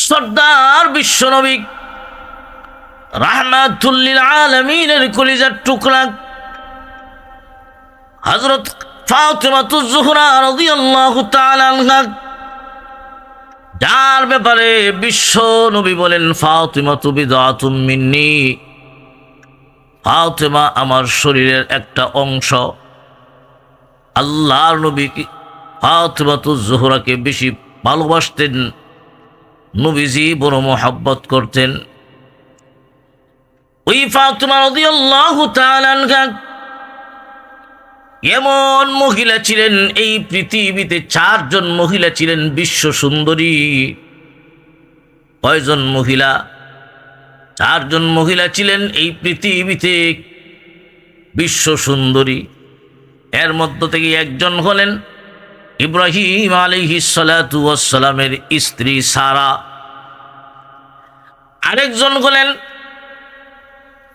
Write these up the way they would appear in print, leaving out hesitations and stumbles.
সর্দার বিশ্বনবী রাহমাতুল লিল আলামিনের কলিজার টুকরা হযরত ফাতিমাতুজ জোহরা রাদিয়াল্লাহু তাআলা আনহা, যার ব্যাপারে বিশ্ব নবী বলেন ফাতিমাতু বিদআতুম মিন্নি, ফাতিমা আমার শরীরের একটা অংশ। আল্লাহর নবী ফাতিমাতুজ জোহরাকে বেশি ভালোবাসতেন, নবীজি বড় মহব্বত করতেন। ওই ফাতিমা রাদিয়াল্লাহু তাআলা আনহা এমন মহিলা ছিলেন, এই পৃথিবীতে 4 জন মহিলা ছিলেন বিশ্ব সুন্দরী। কয়জন মহিলা? 4 জন মহিলা ছিলেন এই পৃথিবীতে বিশ্ব সুন্দরী। এর মধ্য থেকে একজন হলেন ইব্রাহিম আলাইহিস সালাতু ওয়াস সালামের স্ত্রী সারা, আরেকজন হলেন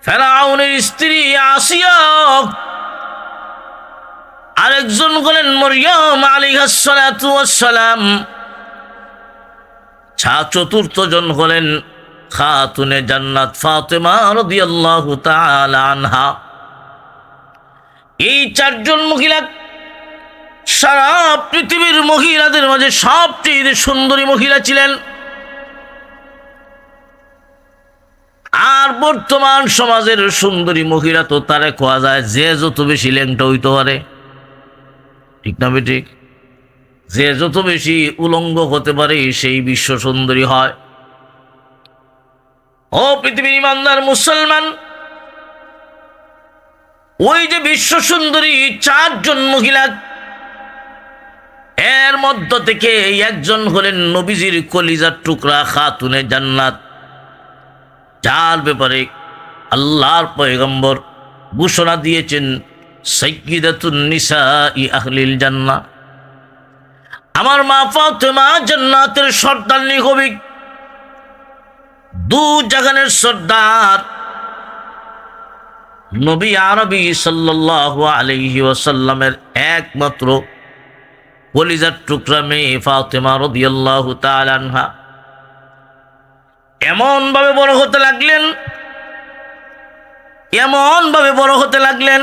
ফেরাউনের স্ত্রী আসিয়া, আরেকজন হলেন মরিয়ম আলাইহিস সালাতু ওয়াস সালাম, চতুর্থ জন হলেন খাতুনে জান্নাত ফাতিমা রাদিয়াল্লাহু তাআলা আনহা। এই 4 জন মহিলা সারা পৃথিবীর মহিলাদের মাঝে সবচেয়ে সুন্দরী মহিলা ছিলেন। আর বর্তমান সমাজের সুন্দরী মহিলা তো তারে কোয়া যায় যে যত বেশি ল্যাংটা হইতে পারে, ঠিক না বেঠিক? যে যত বেশি উলঙ্গ হতে পারে সেই বিশ্ব সুন্দরী হয়। ও পৃথিবীর ইমানদার মুসলমান, ওই যে বিশ্ব সুন্দরী 4 জন মহিলা, এর মধ্য থেকে একজন হলেন নবীজির কলিজার টুকরা খাতুনে জান্নাত, যার ব্যাপারে আল্লাহর পয়গম্বর ঘোষণা দিয়েছেন সাইয়্যিদাতুন নিসাই আহলিল জান্নাহ। আমার মা ফাতিমা জান্নাতের সর্দারনি হবে, 2 জাহানের সর্দার। নবী আরবি সাল্লাল্লাহু আলাইহি ওয়াসাল্লামের একমাত্র কলিজার টুকরা মেয়ে ফাতিমা রাদিয়াল্লাহু তাআলা আনহা এমন ভাবে বড় হতে লাগলেন, এমন ভাবে বড় হতে লাগলেন,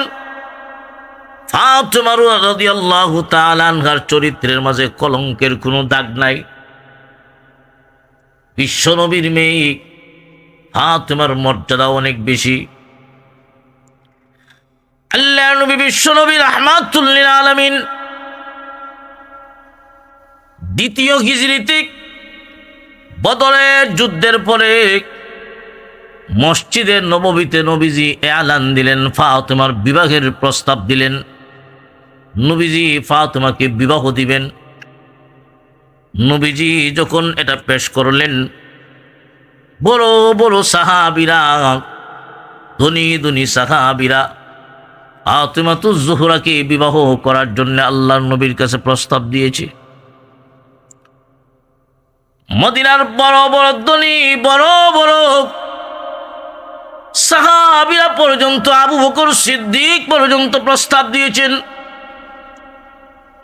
ফাতিমা রাদিয়াল্লাহু তাআলা আনহার চরিত্রের মাঝে কলঙ্কের কোনো দাগ নাই। বিশ্বনবীর মেয়ে ফাতিমার মর্যাদা অনেক বেশি। আল্লাহর নবী বিশ্বনবী রাহমাতুল লিল আলামিন দ্বিতীয় হিজরিতে বদরের যুদ্ধের পরে মসজিদে নববীতে নবীজি এলান দিলেন, ফাতিমার বিবাহের প্রস্তাব দিলেন। নবীজি ফাতিমাকে বিবাহ দিবেন। নবীজি যখন এটা পেশ করলেন, বড় বড় সাহাবীরা, ধনী ধনী সাহাবীরা ফাতিমাতুজ জোহরাকে বিবাহ করার জন্য আল্লাহর নবীর কাছে প্রস্তাব দিয়েছে। মদিনার বড় বড় ধনী বড় বড় সাহাবীরা পর্যন্ত, আবু বকর সিদ্দিক পর্যন্ত প্রস্তাব দিয়েছেন।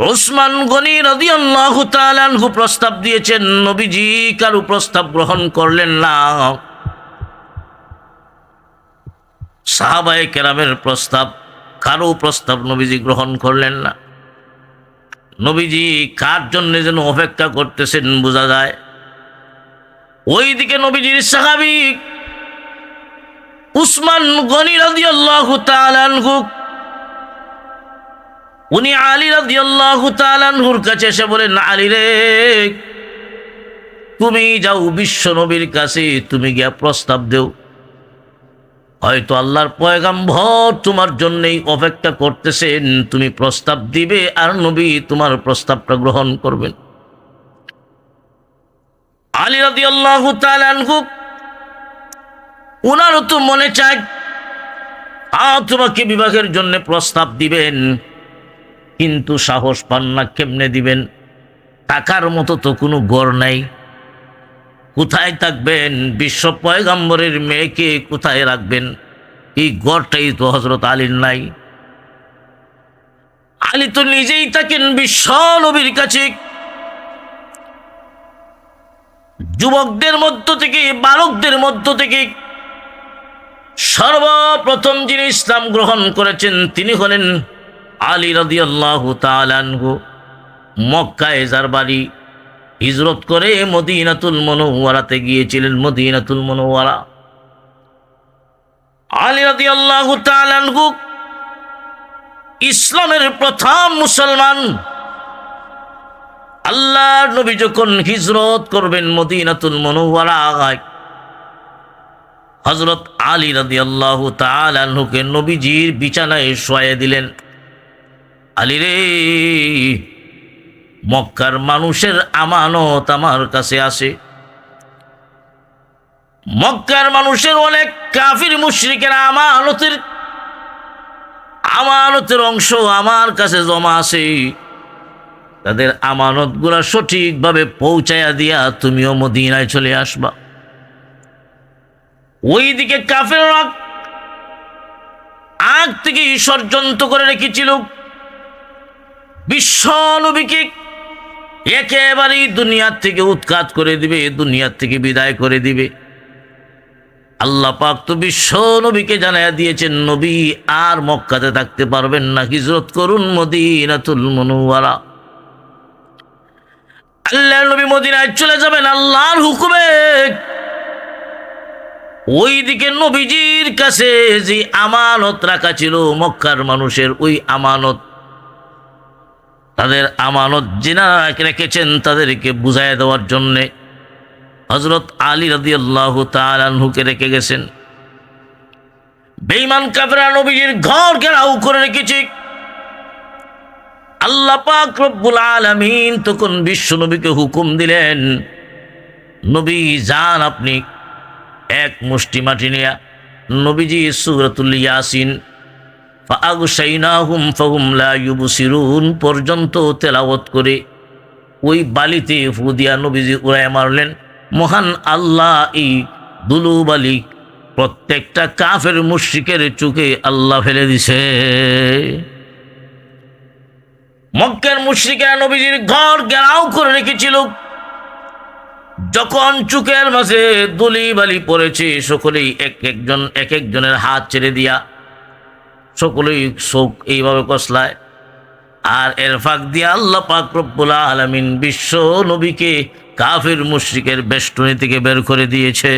ওসমান গনি রাদিয়াল্লাহু তাআলা আনহু প্রস্তাব দিয়েছেন। নবীজি কারো প্রস্তাব গ্রহণ করলেন না। সাহাবায়ে কেরামের প্রস্তাব, কারো প্রস্তাব নবীজি গ্রহণ করলেন না। নবীজি কার জন্য যেন অপেক্ষা করতেছেন বোঝা যায়। ওইদিকে নবীজির সাহাবী উসমান গনি রাদিয়াল্লাহু তাআলা আনহু, উনি আলী রাদিয়াল্লাহু তাআলা আনহুর কাছে এসে বলেন, আলী রে, তুমি যাও বিশ্ব নবীর কাছে, তুমি গিয়া প্রস্তাব দেও। হয়তো আল্লাহর পয়গম্বর তোমার জন্যই অপেক্ষা করতেছেন, তুমি প্রস্তাব দিবে আর নবী তোমার প্রস্তাবটা গ্রহণ করবেন। আলী রাদিয়াল্লাহু তাআলা আনহু, উনারও তো মনে চায় তোমাকে বিবাহের জন্য প্রস্তাব দিবেন, কিন্তু সাহস পান না, কেমনে দিবেন? টাকার মতো তো কোনো ঘর নাই, কোথায় থাকবেন? বিশ্ব পয়গম্বরের মেয়েকে কোথায় রাখবেন? এই ঘরটাই তো হযরত আলীর নাই। আলী তো নিজেই থাকেন বিশ্ব নবীর কাছে। যুবকদের মধ্য থেকে, বালকদের মধ্য থেকে সর্বপ্রথম যিনি ইসলাম গ্রহণ করেছেন তিনি হলেন আলী রাদিয়াল্লাহু তাআলা আনহু। মক্কায় যার বাড়ি, হিজরত করে মদিনাতুল মুনাওয়ারাতে গিয়েছিলেন। মদিনাতুল মুনাওয়ারা, আলী রাদিয়াল্লাহু তাআলা আনহু ইসলামের প্রথম মুসলমান। আল্লাহর নবী যখন হিজরত করবেন মদিনাতুল মুনাওয়ারায়, হযরত আলী রাদিয়াল্লাহু তাআলা আনহুকে নবীজির বিছানায় শোয়াইয়া দিলেন। আলী রে, মক্কার মানুষের আমানত আমার কাছে আসে। মক্কার মানুষের অনেক কাফির মুশরিকের আমানতের অংশ আমার কাছে জমা আছে। তাদের আমানতগুলা সঠিকভাবে পৌঁছায়া দিয়া তুমিও মদিনায় চলে আসবা। ওইদিকে কাফেররা আগ থেকে ষড়যন্ত্র করে রেখেছিল বিশ্ব নবীকে একেবারেই দুনিয়ার থেকে উৎখাত করে দিবে, দুনিয়ার থেকে বিদায় করে দিবে। আল্লাহ পাক তো বিশ্ব নবীকে জানাইয়া দিয়েছেন, নবী আর মক্কাতে থাকতে পারবেন না, হিজরত করুন মদিনাতুল মুনাওয়ারা। আল্লাহর নবী মদিনায় চলে যাবেন আল্লাহর হুকুমে। ওইদিকে নবীজির কাছে যে আমানত রাখা ছিল মক্কার মানুষের, ওই আমানত, তাদের আমানত যিনারা রেখেছেন তাদেরকে বুঝাইয়া দেওয়ার জন্যে হযরত আলী রাদিয়াল্লাহু তাআলা আনহুকে রেখে গেছেন। বেঈমান কাফেররা নবীজির ঘর ঘেরাও করে রেখেছে। আল্লাহ পাক রব্বুল আলামিন তখন বিশ্ব নবীকে হুকুম দিলেন, নবী যান, আপনি এক মুষ্টি মাটি নিয়া নবীজি সূরাতুল ইয়াসিন ফাআগশাইনাহুম ফাহুম লা ইউবসিরুন পর্যন্ত তেলাওয়াত করে ওই বালিতে ফু দিয়া নবীজি উড়াইয়া মারলেন। মহান আল্লাহ এই দুলু বালি প্রত্যেকটা কাফের মুশরিকের চোখে আল্লাহ ফেলে দিছে। মক্কার মুশরিকেরা নবীজির ঘর ঘেরাও করে রেখেছিল। যখন চোখের মাঝে দুলি বালি পড়েছে, সকলেই এক একজনের হাত ছেড়ে দিয়া সকলেই চোখ এইভাবে কসলায়। আর এর ফাঁক দিয়া আল্লাহ পাক রব্বুল আলামিন বিশ্ব নবীকে কাফির মুশরিকের বেষ্টনী থেকে বের করে দিয়েছে।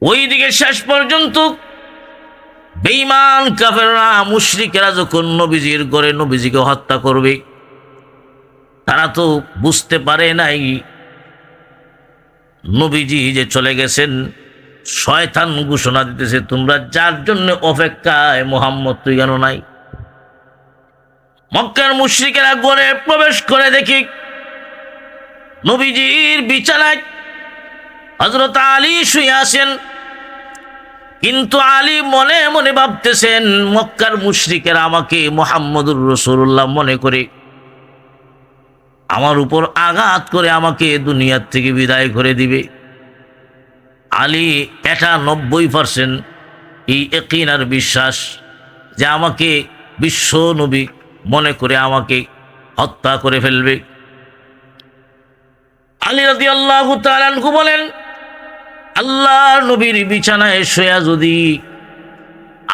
ওইদিকে শেষ পর্যন্ত বেঈমান কাফেররা মুশরিকেরা যখন নবীজির ঘরে নবীজিকে হত্যা করবে, তারা তো বুঝতে পারে নাই নবীজি যে চলে গেছেন। শয়তান ঘোষণা দিতেছে, তোমরা যার জন্য অপেক্ষায় মুহাম্মদ তুই কেন নাই। মক্কার মুশরিকেরা ঘরে প্রবেশ করে দেখি নবীজির বিছানায় হযরত আলী শুয়ে আছেন। কিন্তু আলী মনে মনে ভাবতেছেন, মক্কার মুশরিকেরা আমাকে মুহাম্মদুর রাসূলুল্লাহ মনে করে আমার উপর আঘাত করে আমাকে দুনিয়ার থেকে বিদায় করে দিবে। আলী ৯৯% এই ইয়াকিন আর বিশ্বাস যে আমাকে বিশ্ব নবী মনে করে আমাকে হত্যা করে ফেলবে। আলী রাদিয়াল্লাহু তাআলা আনহু বলেন, আল্লাহর নবীর বিছানায় শুয়ে যদি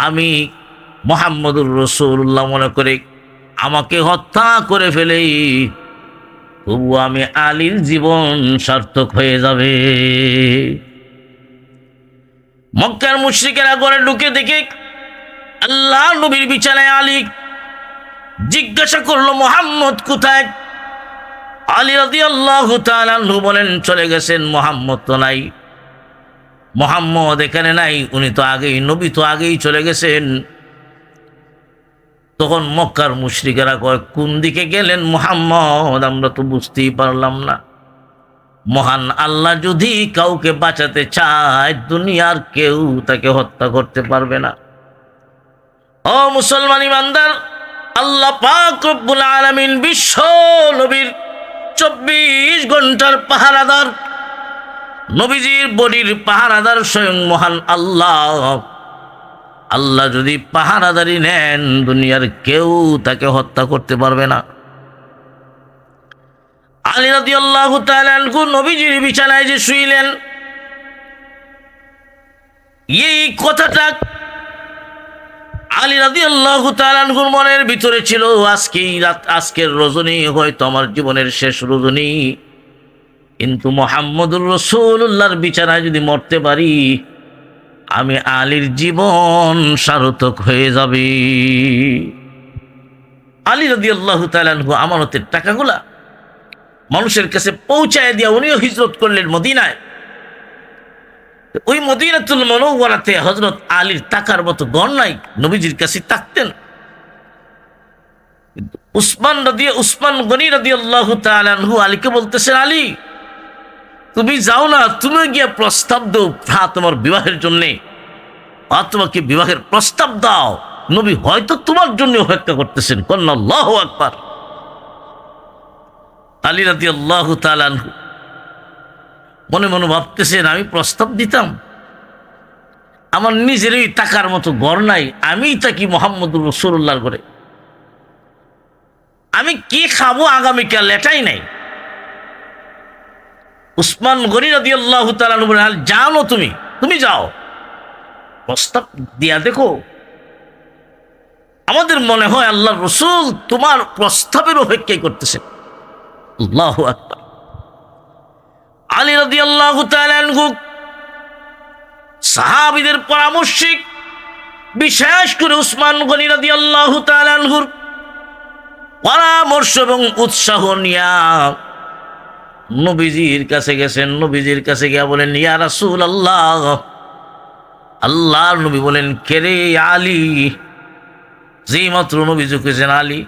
আমি মুহাম্মদুর রাসূলুল্লাহ মনে করে আমাকে হত্যা করে ফেলেই, তবু আমি আলীর জীবন সার্থক হয়ে যাবে। মক্কার মুশরিকেরা ঘরে ঢুকে দেখে আল্লাহর নবীর বিছানায় আলী। জিজ্ঞাসা করলো, মুহাম্মদ কোথায়? আলী রাদিয়াল্লাহু তাআলা আনহু বলেন, চলে গেছেন, মুহাম্মদ তো নাই। মুহাম্মদ এখানে নাই, উনি তো আগেই, নবী তো আগেই চলে গেছেন। তখন মক্কার মুশরিকেরা কয়, কোন দিকে গেলেন মুহাম্মদ? আমরা তো বুঝতেই পারলাম না। মহান আল্লাহ যদি কাউকে বাঁচাতে চায়, দুনিয়ার কেউ তাকে হত্যা করতে পারবে না। ও মুসলমান ইমানদার, আল্লাহ পাক রব্বুল আলামিন বিশ্ব নবীর 24 ঘন্টার পাহারাদার, নবীজির বডির পাহারাদার স্বয়ং মহান আল্লাহ। আল্লাহ যদি পাহারাদারি নেন, দুনিয়ার কেউ তাকে হত্যা করতে পারবে না। আলী রাদিয়াল্লাহু তাআলা আনহু নবীজির বিছানায় যে শুইলেন, এই কথাটা আলী রাদিয়াল্লাহু তাআলা আনহুর মনের ভিতরে ছিল। আজকেই রাত, আজকের রজনী হয়তো আমার জীবনের শেষ রজনী, কিন্তু মুহাম্মদুর রাসূলুল্লাহর বিছানায় যদি মরতে পারি, আমি আলীর জীবন সার্থক হয়ে যাবে। আলী রাদিয়াল্লাহু তাআলা আনহু আমানতের টাকাগুলা মানুষের কাছে পৌঁছায় দিয়া উনিও হিজরত করলেন মদিনায়। ওই মদিনাতুল মুনাওয়ারাতে হযরত আলীর টাকার মতো গণ নাই, নবীজির কাছে থাকতেন। উসমান গনি রাদিয়াল্লাহু তাআলা আনহু আলীকে বলতেছেন, আলী তুমি যাও না, তুমি গিয়ে প্রস্তাব দাও তোমার বিবাহের জন্য, তোমাকে বিবাহের প্রস্তাব দাও, নবী হয়তো তোমার জন্য অপেক্ষা করতেছেন। কন্যা আল্লাহু আকবার। আলী রাদিয়াল্লাহু তাআলা আনহু মনে মনে ভাবতেছেন, আমি প্রস্তাব দিতাম, আমার নিজেরই টাকার মতো ঘর নাই, আমিই থাকি মুহাম্মদুর রাসূলুল্লাহর ঘরে, আমি কি খাবো আগামীকাল এটাই নাই। উসমান গনি রাদিয়াল্লাহু তাআলা আনহু বলেন, যাও তুমি যাও, প্রস্তাব দিয়া দেখো, আমাদের মনে হয় আল্লাহর রাসূল তোমার প্রস্তাবের অপেক্ষাই করতেছেন। আল্লাহু আকবার। আলী রাদিয়াল্লাহু তাআলা আনহু সাহাবীদের পরামর্শে, বিশেষ করে উসমান গনি রাদিয়াল্লাহু তাআলা আনহুর পরামর্শ এবং উৎসাহ নিয়া নবীজির কাছে গেছেন। নবীজির কাছে গিয়া বলেন, ইয়া রাসূলুল্লাহ, আল্লাহর নবী বলেন, কে রে আলী? যেই মাত্র নবীজি কেছেন আলী,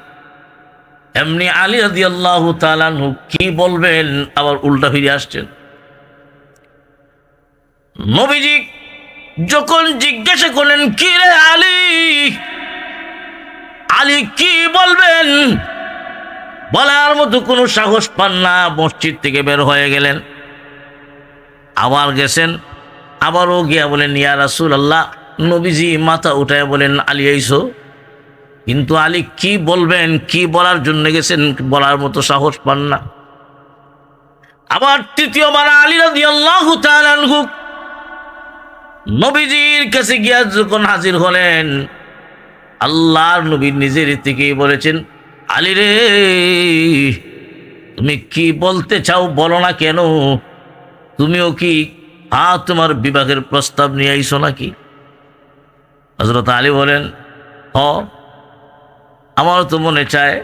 এমনি আলী রাদিয়াল্লাহু তাআলা আনহু কি বলবেন আবার উল্টা ফিরে আসছেন। নবীজি যখন জিজ্ঞাসা করলেন, কি রে আলী, আলী কি বলবেন, বলার মতো কোনো সাহস পান না, মসজিদ থেকে বের হয়ে গেলেন। আবার গেছেন, আবারও গিয়া বলেন, ইয়া রাসূলুল্লাহ। নবীজি মাথা উঠায় বলেন, আলী আইছো? কিন্তু আলী কি বলবেন, কি বলার জন্য গেছেন, বলার মতো সাহস পান না। আবার তৃতীয়বার আলী রাদিয়াল্লাহু তাআলা আনহু নবীজির কাছে গিয়া যখন হাজির হলেন, আল্লাহর নবী নিজের থেকেই বলেছেন, আলী রে, তুমি কি বলতে চাও বলো না কেন? তুমিও কি তোমার বিবাহের প্রস্তাব নিয়ে আইছো নাকি? হযরত আলী বলেন, আমারও তো মনে চায়।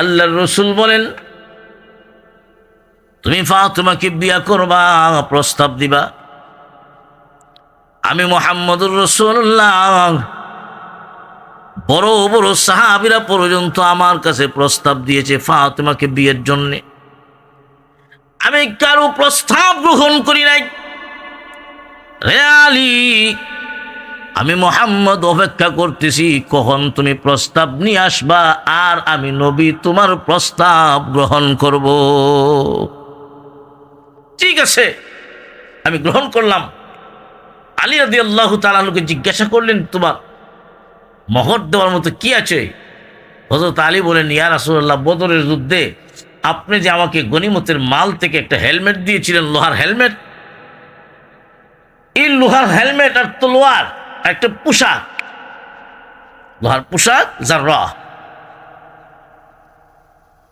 আল্লাহর রাসূল বলেন, তুমি ফাতিমাকে বিয়ে করবা, প্রস্তাব দিবা। আমি মুহাম্মদুর রাসূলুল্লাহ, বড় বড় সাহাবীরা পর্যন্ত আমার কাছে প্রস্তাব দিয়েছে ফাতিমাকে বিয়ের জন্য, আমি কারো প্রস্তাব গ্রহণ করি নাই। রে আলী, আমি মুহাম্মদ অপেক্ষা করতেছি কখন তুমি প্রস্তাব নিয়ে আসবা, আর আমি নবী তোমার প্রস্তাব গ্রহণ করব। ঠিক আছে, আমি গ্রহণ করলাম। আলী রাদিয়াল্লাহু তাআলা আনহুকে জিজ্ঞাসা করলেন, তোমার মহর দেওয়ার মতো কি আছে? হযরত আলী বলেন, ইয়া রাসূলুল্লাহ, বদরের যুদ্ধে আপনি যে আমাকে গনিমতের মাল থেকে একটা হেলমেট দিয়েছিলেন, লোহার হেলমেট, এই লোহার হেলমেট আর তলোয়ার, একটা পোশাক, লোহার পোশাক, জাররা,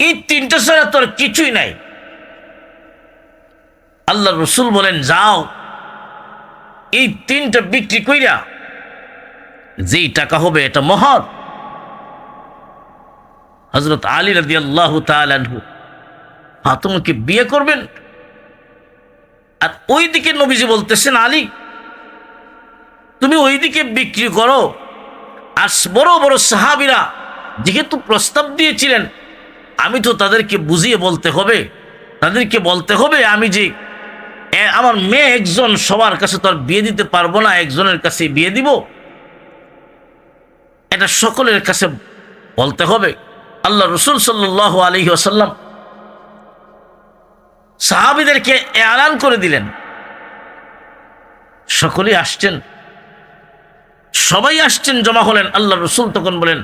এই তিনটা ছাড়া তোর কিছুই নাই। আল্লাহর রাসূল বলেন, যাও, এই তিনটা বিক্রি কইরা যেই টাকা হবে এটা মহর। হযরত আলী রাদিয়াল্লাহু তাআলা আনহু ফাতিমাকে বিয়ে করবেন, আর ওইদিকে নবীজি বলতেছেন, আলী তুমি ওইদিকে বিক্রি করো, আর বড় বড় সাহাবীরা যেহেতু প্রস্তাব দিয়েছিলেন, আমি তো তাদেরকে বুঝিয়ে বলতে হবে, তাদেরকে বলতে হবে আমি যে আমার মেয়ে একজন, সবার কাছে তো আর বিয়ে দিতে পারবো না, একজনের কাছে বিয়ে দিব, এটা সকলের কাছে বলতে হবে। আল্লাহ রাসূল সাল্লাল্লাহু আলাইহি ওয়াসাল্লাম সাহাবীদেরকে এলান করে দিলেন। সকলেই আসছেন, সবাই আসছেন, জমা হলেন। আল্লাহ রাসূল তখন বলেন,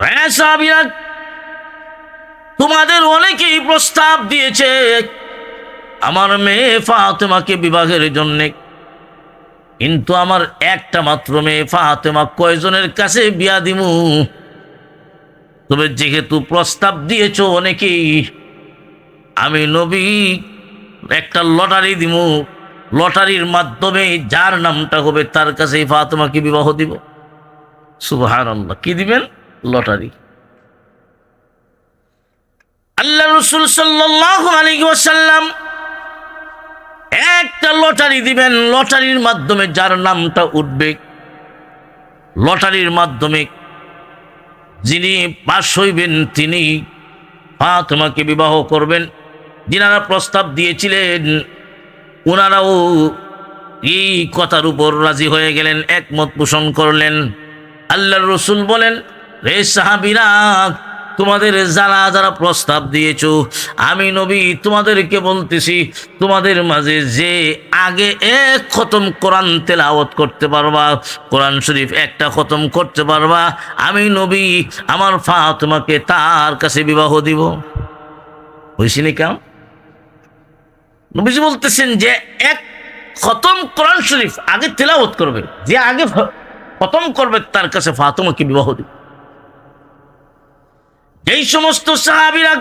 হ্যাঁ সাহাবীরা, তোমাদের অনেকেই প্রস্তাব দিয়েছে আমার মেয়ে ফাতেমাকে বিবাহের জন্য, কিন্তু আমার একটা মাত্র মেয়ে ফাতেমা, কয়জনের কাছে বিয়া দিমু? তবে যেহেতু প্রস্তাব দিয়েছ অনেকেই, আমি নবী একটা লটারি দিমু, লটারির মাধ্যমে যার নামটা হবে তার কাছে ফাতেমাকে বিবাহ দিব। সুবহানাল্লাহ। কি দিবেন? লটারি। আল্লাহ রাসূল সাল্লাল্লাহু আলাইহি ওয়াসাল্লাম একটা লটারি দিবেন, লটারির মাধ্যমে যার নামটা উঠবে, লটারির মাধ্যমে যিনি পাস হইবেন তিনি ফাতেমাকে বিবাহ করবেন। যিনারা প্রস্তাব দিয়েছিলেন ওনারাও এই কথার উপর রাজি হয়ে গেলেন, একমত পোষণ করলেন। আল্লাহর রাসূল বলেন, রে সাহাবীরা, তোমাদের যারা যারা প্রস্তাব দিয়েছো, আমি নবী তোমাদেরকে বলতেছি, তোমাদের মাঝে যে আগে এক খতম কোরআন তেলাওয়াত করতে পারবা, কোরআন শরীফ একটা খতম করতে পারবা, আমি নবী আমার ফাতেমাকে তার কাছে বিবাহ দিব। হইছিনি কাম? নবীজি বলতেছেন যে এক খতম কোরআন শরীফ আগে তেলাওয়াত করবে, যে আগে খতম করবে তার কাছে ফাতেমাকে বিবাহ দিব। এই সমস্ত সাহাবীরা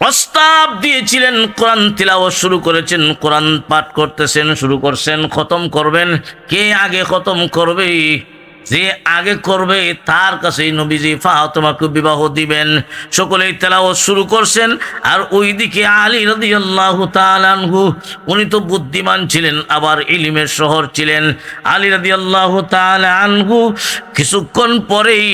প্রস্তাব দিয়েছিলেন, কোরআন তিলাওয়াত শুরু করেছেন, কোরআন পাঠ করতেছেন, শুরু করছেন, খতম করবেন। কে আগে খতম করবে? যে আগে করবে তার কাছেই নবীজি ফাতেমাকে বিবাহ দিবেন। সকলেই তেলাওয়াত শুরু করছেন। আর ওইদিকে আলী রাদিয়াল্লাহু তাআলা আনহু, উনি তো বুদ্ধিমান ছিলেন, আবার ইলমের শহর ছিলেন। আলী রাদিয়াল্লাহু তাআলা আনহু কিছুক্ষণ পরেই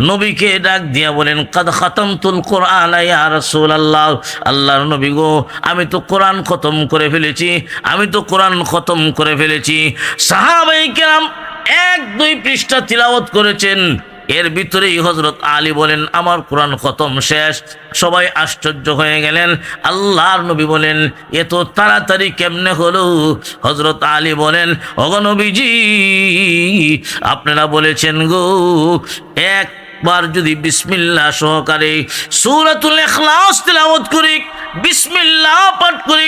নবীকে ডাক দিয়া বলেন, কাদ খাতামতুল কোরআন ইয়া রাসূলুল্লাহ, আল্লাহর নবী গো, আমি তো কোরআন খতম করে ফেলেছি, আমি তো কোরআন খতম করে ফেলেছি। সাহাবায়ে কেরাম 1-2 পৃষ্ঠা তিলাওয়াত করেছেন, এর ভিতরেই হযরত আলী বলেন, আমার কোরআন খতম শেষ। সবাই আশ্চর্য হয়ে গেলেন। আল্লাহর নবী বলেন, এত তাড়াতাড়ি কেমনে হলো? হযরত আলী বলেন, ওগো নবীজি, আপনারা বলেছেন গো, একবার যদি বিসমিল্লাহ সহকারে সূরাতুল ইখলাস তিলাওয়াত করি, বিসমিল্লাহ পাঠ করি,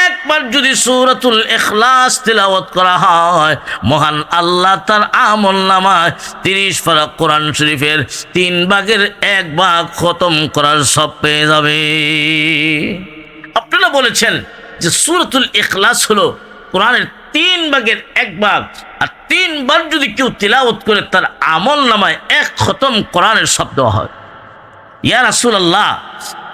একবার যদি সূরাতুল ইখলাস তিলাওয়াত করা হয়, মহান আল্লাহ তার আমলনামায় 30 পারা কোরআন শরীফের 3 ভাগের 1 ভাগ খতম করার সব পেয়ে যাবে। আপনারা বলেছেন যে সূরাতুল ইখলাস হলো কোরআনের 3 ভাগের 1 ভাগ, আর 3 বার যদি কেউ তিলাওয়াত করে তার আমলনামায় 1 খতম কোরআনের সব দেওয়া হয়। ইয়া রাসূলুল্লাহ,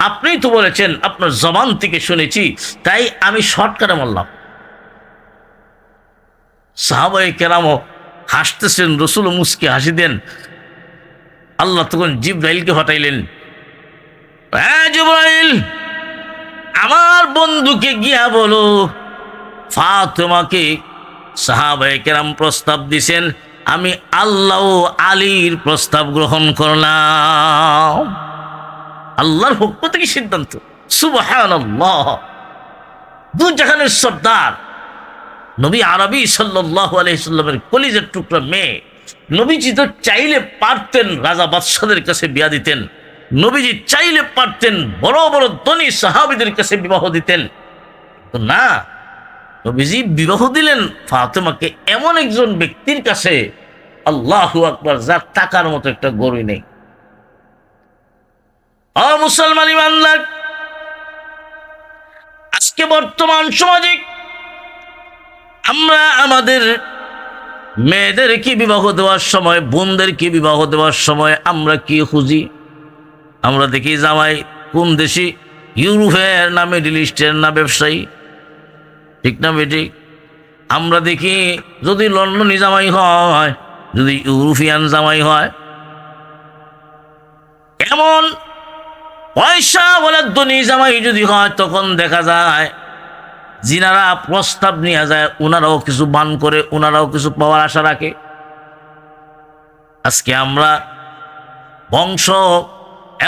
আপনিই তো বলেছেন, আপনার জবান থেকে শুনেছি, তাই আমি শর্টকাটে বললাম। সাহাবায়ে কেরামও হাসতেছেন, রাসূল মুস্কি হাসি দেন। আল্লাহ তখন জিবরাইলকে পাঠাইলেন, হ্যাঁ জিবরাইল, আমার বন্ধুকে গিয়া বলো ফাতেমাকে সাহাবায়ে কেরাম প্রস্তাব দিছেন, আমি আল্লাহ ও আলীর প্রস্তাব গ্রহণ করলাম। আল্লাহর পক্ষ থেকে সিদ্ধান্ত। সুবহানাল্লাহ। দু জাহানের সর্দার নবী আরবি সাল্লাল্লাহু আলাইহি সাল্লামের কলিজার টুকরা মেয়ে। নবীজি তো চাইলে পারতেন রাজা বাদশাদের কাছে বিয়া দিতেন, নবীজি চাইলে পারতেন বড় বড় ধনী সাহাবীদের কাছে বিবাহ দিতেন, তো না, নবীজি বিবাহ দিলেন ফাতেমাকে এমন একজন ব্যক্তির কাছে, আল্লাহু আকবার, যার টাকার মতো একটা গরু নেই। মুসলমান ইমানদার, আজকে বর্তমান সমাজে আমরা আমাদের মেয়েদেরকে বিবাহ দেওয়ার সময়, বোনদেরকে বিবাহ দেওয়ার সময় আমরা কি খুঁজি? আমরা দেখি জামাই কোন দেশি, ইউরোপের না মিডল ইস্টের না ব্যবসায়ী, ঠিক না বেটি? আমরা দেখি যদি লন্ডনি জামাই হয়, যদি ইউরোপিয়ান জামাই হয়, এমন পয়সা বলে ধনী জামাই যদি হয়, তখন দেখা যায় যিনারা প্রস্তাব নিয়ে যায় ওনারাও কিছু বান করে, ওনারাও কিছু পাওয়ার আশা রাখে। আজকে আমরা বংশ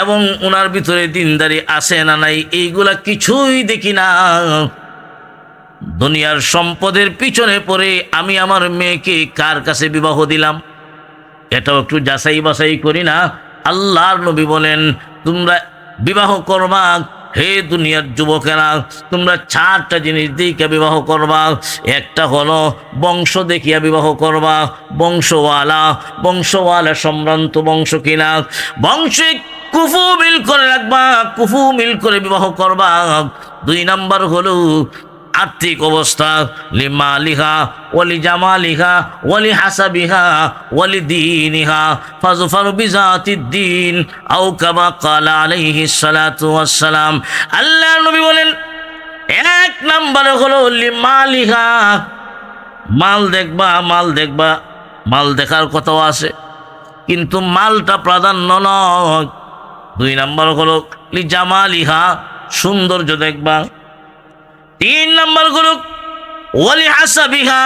এবং ওনার ভিতরে দিনদারি আছে না নাই, এইগুলা কিছুই দেখি না। দুনিয়ার সম্পদের পিছনে পড়ে আমি আমার মেয়েকে কার কাছে বিবাহ দিলাম, এটাও একটু যাচাই বাছাই করি না। আল্লাহর নবী বলেন, তোমরা বিবাহ করবা, হে দুনিয়ার যুবকেরা, তোমরা 4টা জিনিস দেখিয়া বিবাহ করবা। একটা হলো বংশ দেখিয়া বিবাহ করবা, বংশওয়ালা সম্ভ্রান্ত বংশ কিনা, বংশে কুফু মিল করে রাখবা, কুফু মিল করে বিবাহ করবা। 2 নাম্বার হলো আর্থিক অবস্থা, লিমালিহা ওয়ালি জামালিহা ওয়ালি হাসাবিহা ওয়ালি দীনিহা ফাজফার বিজাতিদ্দিন আও কামা ক্বালা আলাইহিস সালাতু ওয়াস সালাম। আল্লাহর নবী বলেন 1 নাম্বার হলো লিমালিহা, মাল দেখবা, মাল দেখার কথাও আছে, কিন্তু মালটা প্রাধান্য নয়। 2 নাম্বার হলো লি জামালিহা, সৌন্দর্য দেখবা। 3 নাম্বার হলো ওয়ালি হাসাবিহা,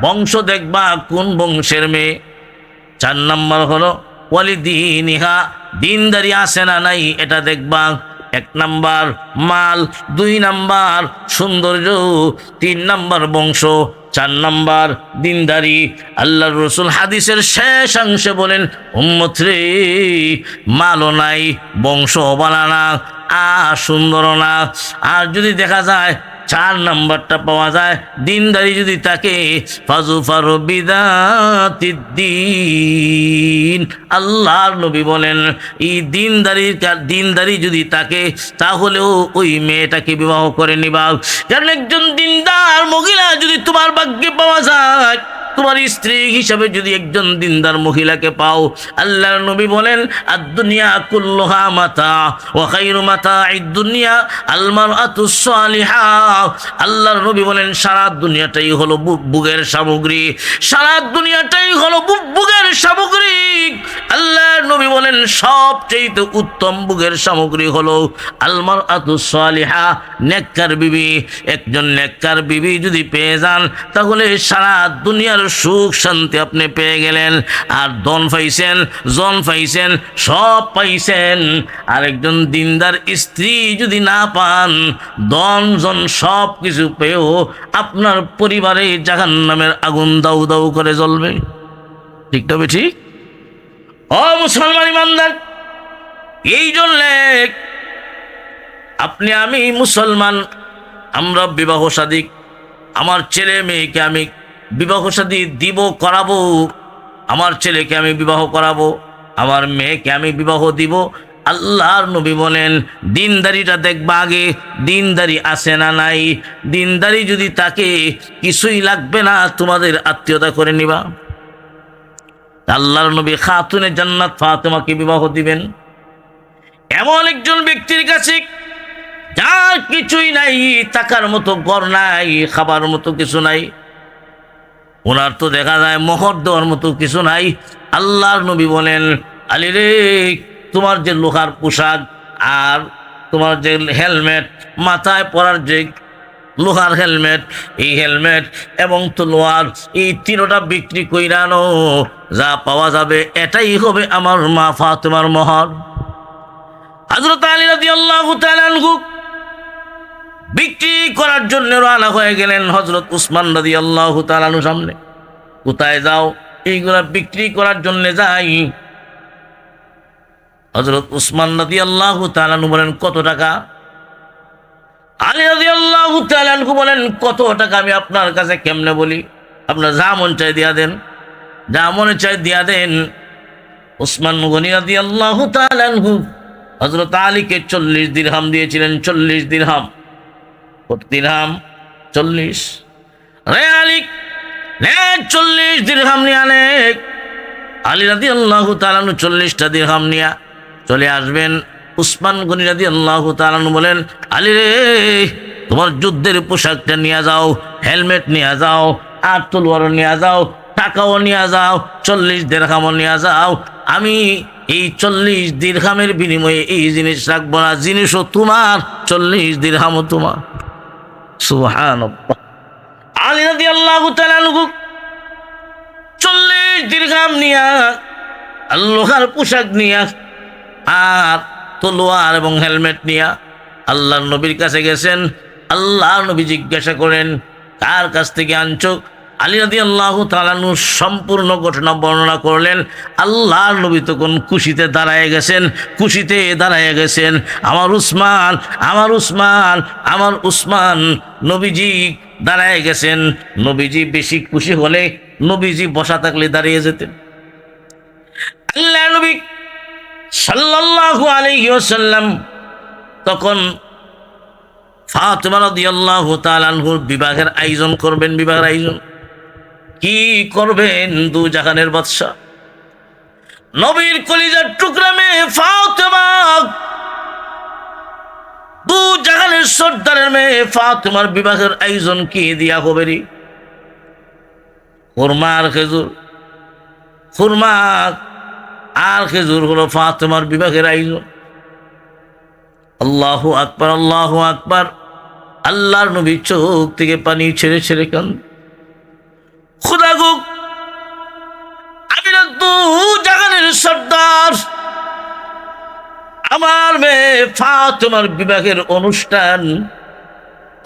বংশ দেখবা কোন বংশের মেয়ে। 4 নাম্বার হলো ওয়ালি দীনিহা, দিনদারি আছে না নাই এটা দেখবা। 1 নাম্বার মাল, 2 নাম্বার সৌন্দর্য, 3 নাম্বার বংশ, 4 নাম্বার দিনদারি। আল্লাহর রাসূল হাদিসের শেষাংশে বলেন, উম্মত রে, মালও নাই, বংশও ভালো না, আর সুন্দর না, আর যদি দেখা যায় 4 নাম্বারটা পাওয়া যায়, দিনদারি যদি থাকে, ফাজুফার বিদাতিদ্দিন। আল্লাহর নবী বলেন, এই দিনদারি যদি থাকে, তাহলেও ওই মেয়েটাকে বিবাহ করে নিবা। কারণ একজন দিনদার মহিলা যদি তোমার ভাগ্যে পাওয়া যায়, তোমার স্ত্রী হিসাবে যদি একজন দিনদার মহিলাকে পাও, আল্লাহর নবী বলেন, আদ-দুনিয়া কুল্লুহা মাতা ওয়া খায়রু মাতা'id দুনিয়া আল মারআতুস সালিহা। আল্লাহর নবী বলেন, সারা দুনিয়াটাই হলো বুকের সামগ্রী, সারা দুনিয়াটাই হলো বুকের সামগ্রী। আল্লাহর নবী বলেন, সবচেয়ে উত্তম বুকের সামগ্রী হলো আল মারআতুস সালিহা, নেককার বিবি। একজন নেককার বিবি যদি পেয়ে যান, তাহলে সারা দুনিয়ার সুখ শান্তি আপনি পেয়ে গেলেন। আর ধন পাইছেন, জন পাইছেন, সব পাইছেন। আর একজন দিনদার স্ত্রী যদি না পান, ধন জন সব কিছু পেয়েও আপনার পরিবারে জাহান্নামের আগুন দাউ দাউ করে জ্বলবে। ঠিক তবে ঠিক? ও মুসলমান ইমানদার, এই জন্যে আপনি আমি মুসলমান, আমরা বিবাহ শাদী, আমার ছেলে মেয়েকে আমি বিবাহ শাদী দিব, করাবো। আমার ছেলেকে আমি বিবাহ করাবো, আমার মেয়েকে আমি বিবাহ দিব। আল্লাহর নবী বলেন, দিনদারিটা দেখবা আগে, দিনদারি আছে না নাই। দিনদারি যদি থাকে, কিছুই লাগবে না, তোমাদের আত্মীয়তা করে নিবা। আল্লাহর নবী খাতুনে জান্নাত ফাতেমাকে বিবাহ দিবেন এমন একজন ব্যক্তির কাছে, যার কিছুই নাই, টাকার মতো ঘর নাই, খাবার মতো কিছু নাই, ওনার তো দেখা যায় মোহর দেওয়ার মতো কিছু নাই। আল্লাহর নবী বলেন, আলী রে, তোমার যে লোহার পোশাক আর তোমার যে হেলমেট, মাথায় পরার যে লোহার হেলমেট, এই হেলমেট এবং তলোয়ার, এই 3টা বিক্রি কইরা আনো, যা পাওয়া যাবে এটাই হবে আমার মা ফাতেমার মোহর। হযরত আলী রাদিয়াল্লাহু তাআলা আনহু বিক্রি করার জন্য রওনা হয়ে গেলেন হযরত উসমান রাদিয়াল্লাহু তাআলা আনহুর সামনে। কোথায় যাও? এইগুলা বিক্রি করার জন্য যাই। হযরত উসমান রাদিয়াল্লাহু তাআলা আনহু বলেন, কত টাকা? আলী রাদিয়াল্লাহু তাআলা আনহু বলেন, কত টাকা আমি আপনার কাছে কেমনে বলি? আপনার যা মন চাই দিয়া দেন, যা মনে চাই দিয়া দেন। উসমান গনি রাদিয়াল্লাহু তাআলা আনহু হযরত আলীকে 40 দিরহাম দিয়েছিলেন। 40 দিরহাম। কত দিরহাম? 40। রে আলী, নে 40 দিরহাম নিয়ে আনে। আলী রাদিয়াল্লাহু তাআলা আনহু 40টা দিরহাম নিয়ে চলে আসবেন। উসমান গনি রাদিয়াল্লাহু তাআলা আনহু বলেন, আলী রে, তোমার যুদ্ধের পোশাকটা নিয়ে যাও, হেলমেট নিয়ে যাও, আর তলোয়ার নিয়ে যাও, টাকাও নিয়ে যাও, 40 দিরহামও নিয়ে যাও। আমি এই 40 দিরহামের বিনিময়ে এই জিনিস রাখবো না, জিনিসও তোমার, 40 দিরহামও তোমার। সুবহানাল্লাহ। আলী রাদিয়াল্লাহু তাআলা আনহু 40 দিরহাম নিয়া, লোহার পোশাক নিয়া, আর তলোয়ার এবং হেলমেট নিয়া আল্লাহর নবীর কাছে গেছেন। আল্লাহর নবী জিজ্ঞাসা করেন, কার কাছ থেকে আনছো? আলী রাদিয়াল্লাহু তাআলা আনহু সম্পূর্ণ ঘটনা বর্ণনা করলেন। আল্লাহর নবী তখন খুশিতে দাঁড়ায় গেছেন। আমার উসমান নবীজি দাঁড়ায় গেছেন। নবীজি বেশি খুশি হলে নবীজি বসা থাকলে দাঁড়িয়ে যেতেন। আল্লাহ নবী সাল্লাল্লাহু আলাইহি ওয়াসাল্লাম তখন ফাতিমা রাদিয়াল্লাহু তাআলা আনহুর বিবাহের আয়োজন করবেন। বিবাহের আয়োজন কি করবেন? দু জাহানের বাদশা নবীর কলিজার টুকরা মেয়ে ফাতিমা, দু জাহানের সর্দারের মেয়ে ফাতিমার বিবাহের আয়োজন কি দিয়া হবে রে? খুরমা আর খেজুর হলো ফাতিমার বিবাহের আয়োজন। আল্লাহু আকবার, আল্লাহু আকবার। আল্লাহর নবী চোখ থেকে পানি ছেড়ে ছেড়ে কাঁদ। খুদা গো, আমি না দু জাহানের সর্দার, আমার মেয়ে ফাতিমার বিবাহের অনুষ্ঠান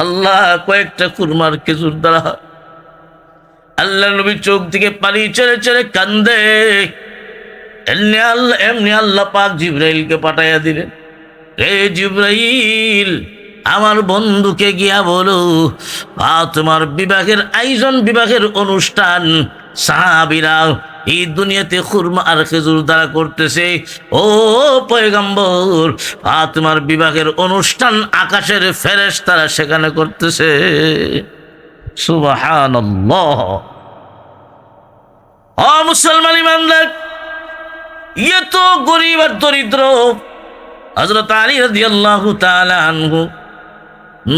আল্লাহ কয়েকটা কুরমার খেজুর দ্বারা। আল্লাহ নবী চোখ থেকে পানি ছেড়ে ছেড়ে কান্দে। এমনি আল্লাহ পাক জিবরাইলকে পাঠাইয়া দিলেন, রে জিবরাইল, আমার বন্ধুকে গিয়া বলো তোমার বিবাহের আয়োজন, বিবাহের অনুষ্ঠান সাহাবীরা এই দুনিয়াতে খুরমা আর খেজুর দ্বারা করতেছে। ও পয়গম্বর, তোমার বিবাহের অনুষ্ঠান আকাশের ফেরেশতারা সেখানে করতেছে। সুবহানাল্লাহ। ও মুসলমান ইমানদার, ইয়ে তো গরিব আর দরিদ্র। হযরত আলী রাদিয়াল্লাহু তাআলা আনহু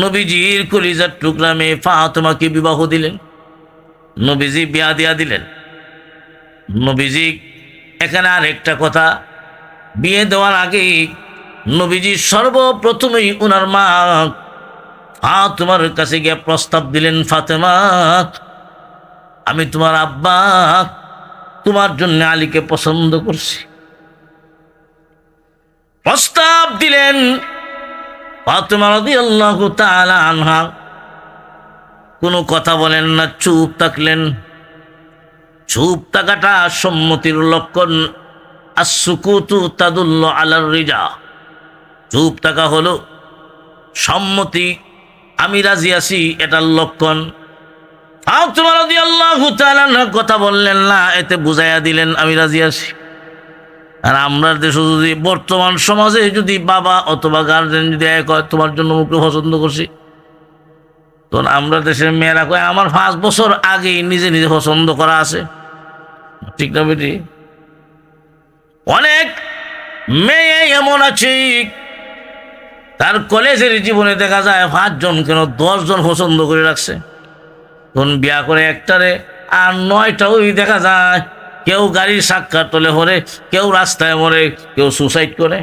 নবীজির কলিজার টুকরা মেয়ে ফাতিমাকে বিবাহ দিলেন। নবীজি বিয়া দিয়া দিলেন। নবীজি এখানে আর একটা কথা, বিয়ে দেওয়ার আগে নবীজি সর্বপ্রথমেই উনার মা ফাতিমার কাছে গিয়ে প্রস্তাব দিলেন, ফাতেমা, আমি তোমার আব্বা তোমার জন্য আলীকে পছন্দ করছি। প্রস্তাব দিলেন। ফাতিমা রাদিয়াল্লাহু তাআলা আনহা কোনো কথা বলেন না, চুপ থাকলেন। চুপ থাকাটা সম্মতির লক্ষণ। আস-সুকুতু তাদুল্লু আলার রিজা। চুপ থাকা হলো সম্মতি, আমি রাজি আছি, এটার লক্ষণ। ফাতিমা রাদিয়াল্লাহু তাআলা আনহা কথা বললেন না, এতে বুঝাইয়া দিলেন আমি রাজি আছি। আর আমরা দেশে যদি বর্তমান সমাজে যদি বাবা অথবা গার্জেন যদি কয় তোমার জন্য মুখে পছন্দ করছি, তখন আমরা দেশের মেয়েরা কয় আমার 5 বছর আগেই নিজে নিজে পছন্দ করা আছে। ঠিক না বেটি? অনেক মেয়ে এমন আছে তার কলেজের জীবনে দেখা যায় 5 জন কেন 10 জন পছন্দ করে রাখছে। তখন বিয়া করে একটারে আর 9টাই দেখা যায় কেউ গাড়ির সাক্ষাৎ তলে মরে, কেউ রাস্তায় মরে, কেউ সুসাইড করে।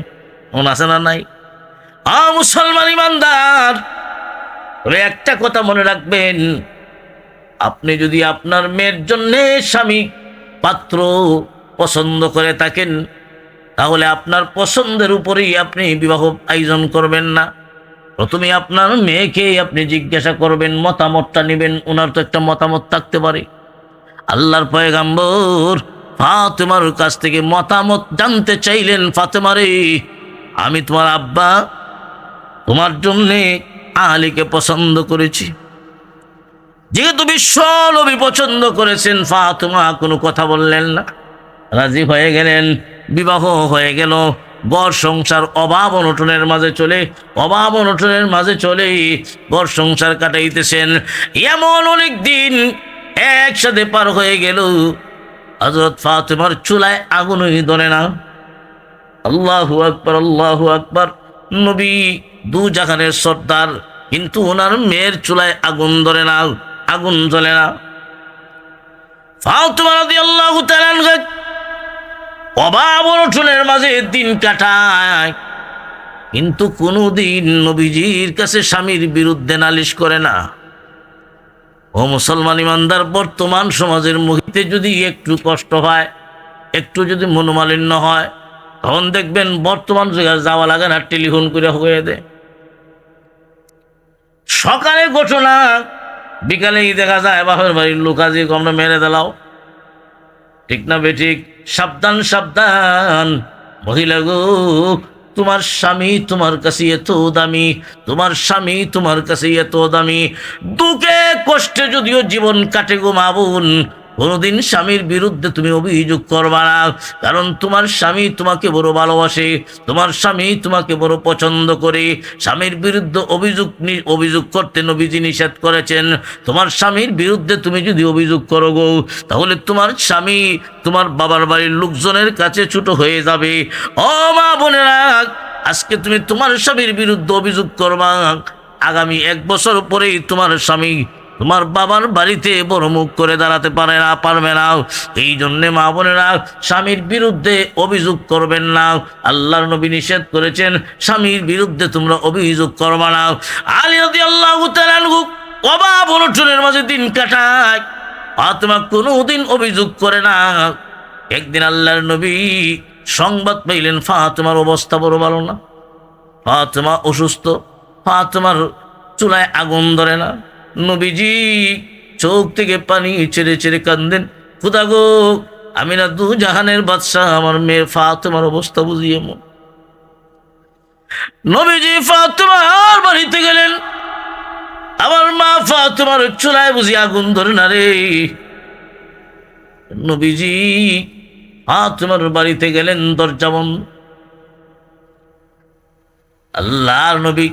মন আছে না নাই? মুসলমান ইমানদার, তবে একটা কথা মনে রাখবেন, আপনি যদি আপনার মেয়ের জন্য স্বামী পাত্র পছন্দ করে থাকেন, তাহলে আপনার পছন্দের উপরেই আপনি বিবাহ আয়োজন করবেন না। প্রথমে আপনার মেয়েকে আপনি জিজ্ঞাসা করবেন, মতামতটা নেবেন। ওনার তো একটা মতামত থাকতে পারে। আল্লাহর পয়গম্বর ফাতিমার কাছ থেকে মতামত জানতে চাইলেন, ফাতিমা রে, আমি তোমার আব্বা তোমার জন্যে আলীকে পছন্দ করেছি। যেহেতু বিশ্ব নবী পছন্দ করেছেন, ফাতিমা কোনো কথা বললেন না, রাজি হয়ে গেলেন। বিবাহ হয়ে গেল। ঘর সংসার অভাব অনটনের মাঝে চলে ঘর সংসার কাটাইতেছেন। এমন অনেক দিন একসাথে পার হয়ে গেল, হযরত ফাতিমার চুলায় আগুনই ধরে না। আল্লাহু আকবার, আল্লাহু আকবার। নবী দু জাহানের সর্দার, কিন্তু ওনার মেয়ের চুলায় আগুন ধরে না, আগুন জ্বলে না। ফাতিমা রাদিয়াল্লাহু তাআলা আনহা অভাব অনটনের মাঝে দিন কাটায়, কিন্তু কোনোদিন নবীজির কাছে স্বামীর বিরুদ্ধে নালিশ করে না। ও মুসলমান ইমানদার, বর্তমান সমাজের মুহিতে যদি একটু কষ্ট হয়, একটু যদি মনোমালিন্য হয়, তখন দেখবেন বর্তমান জায়গায় যাওয়া লাগে না, টেলিফোন করে হয়ে দেয়। সকালে ঘটনা, বিকালেই দেখা যায় বাপের বাড়ির লোক আজ আমরা মেরে দিলাও, ঠিক না বেঠিক? সাবধান সাবধান মহিলা গো, তোমার স্বামী তোমার কাছে এত দামি, তোমার স্বামী তোমার কাছে এত দামি। দুঃখে কষ্টে যদিও জীবন কাটে গো মা বোন, কোনোদিন স্বামীর বিরুদ্ধে তুমি অভিযোগ করবা না, কারণ তোমার স্বামী তোমাকে বড় ভালোবাসে, তোমার স্বামী তোমাকে বড় পছন্দ করে। স্বামীর বিরুদ্ধে অভিযোগ করতে নবীজি নিষেধ করেছেন। তোমার স্বামীর বিরুদ্ধে তুমি যদি অভিযোগ করো গো, তাহলে তোমার স্বামী তোমার বাবার বাড়ির লোকজনের কাছে ছোট হয়ে যাবে। ও মা বোনেরা, আজকে তুমি তোমার স্বামীর বিরুদ্ধে অভিযোগ করবা, আগামী 1 বছর পরেই তোমার স্বামী তোমার বাবার বাড়িতে বড় মুখ করে দাঁড়াতে পারবে না। এই জন্যে মা বোনেরা, স্বামীর বিরুদ্ধে অভিযোগ করবেন না। আল্লাহর নবী নিষেধ করেছেন স্বামীর বিরুদ্ধে তোমরা অভিযোগ করবা না। আলী রাদিয়াল্লাহু তাআলা আনহু অভাব অনটনের মাঝে দিন কাটায়, ফাতেমা কোনোদিন অভিযোগ করে না। একদিন আল্লাহর নবী সংবাদ পাইলেন ফাতেমার অবস্থা বড় ভালো না, ফাতেমা অসুস্থ, ফাতেমার চুলায় আগুন ধরে না। নবীজি চোখ থেকে পানি ছেড়ে ছেড়ে কান্দেন, খোদা গো, আমি না দু জাহানের বাদশাহ, আমার মেয়ে ফাতেমার অবস্থা বুঝিয়ে মন। নবীজি ফাতেমার বাড়িতে গেলেন, আমার মা ফাতেমার চুলায় বুঝি আগুন ধরে না রে। নবীজি ফাতেমার বাড়িতে গেলেন, দরজা বন্ধ। আল্লাহর নবী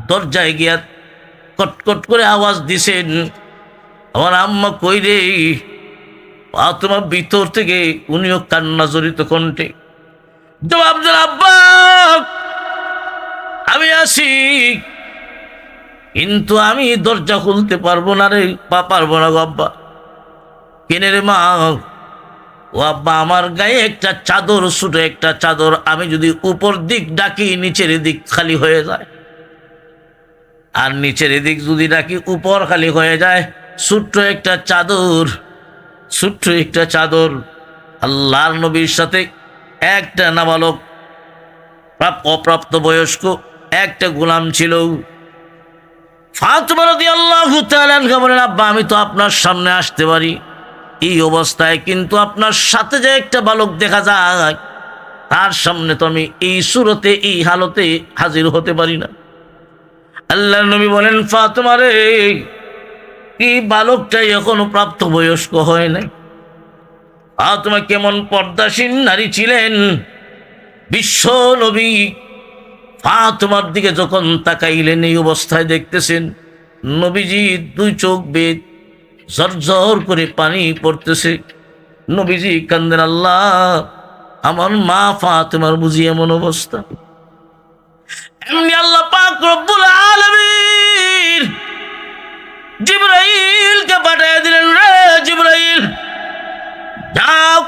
দরজায় গিয়া কটকট করে আওয়াজ দিছেন, আমার আম্মা কই রে? ফাতেমা ভিতর থেকে উনিও কান্না জড়িত কণ্ঠে জবাব দেন, আব্বা আমি আসি, কিন্তু আমি দরজা খুলতে পারবো না রে, পারবো না গো আব্বা। কেনে রে মা? ও আব্বা, আমার গায়ে একটা চাদর, ছোট একটা চাদর, আমি যদি উপর দিক ডাকি নিচের দিক খালি হয়ে যায়, আর নিচের দিক যদি ডাকি উপর খালি হয়ে যায়। ছোট্ট একটা চাদর, ছোট্ট একটা চাদর। আল্লাহর নবীর সাথে একটা নাবালক অপ্রাপ্ত বয়স্ক একটা গোলাম ছিল। ফাতেমা রাদিয়াল্লাহু তাআলা আনহা বলেন, আব্বা আমি তো আপনার সামনে আসতে পারি এই অবস্থায়, কিন্তু আপনার সাথে যে একটা বালক দেখা যায়, তার সামনে তো আমি এই সুরতে এই হালতে হাজির হতে পারি না। আল্লাহর নবী বলেন, ফাতেমা রে, এই বালকটাই এখনো প্রাপ্তবয়স্ক হয় নাই। ফাতেমা কেমন পর্দাসীন নারী ছিলেন। বিশ্ব নবী ফাতেমার দিকে যখন তাকাইলেন, এই অবস্থায় দেখতেছেন নবীজি 2 চোখ বেয়ে ঝরঝর করে পানি পড়তেছে। নবীজি কান্দেন, আল্লাহ আমার মা ফাতেমার বুঝি এমন অবস্থা। এমনি আল্লাহ পাক রব্বুল আলামিন জিবরাইলকে পাঠিয়ে দিলেন, রে জিবরাইল, যাও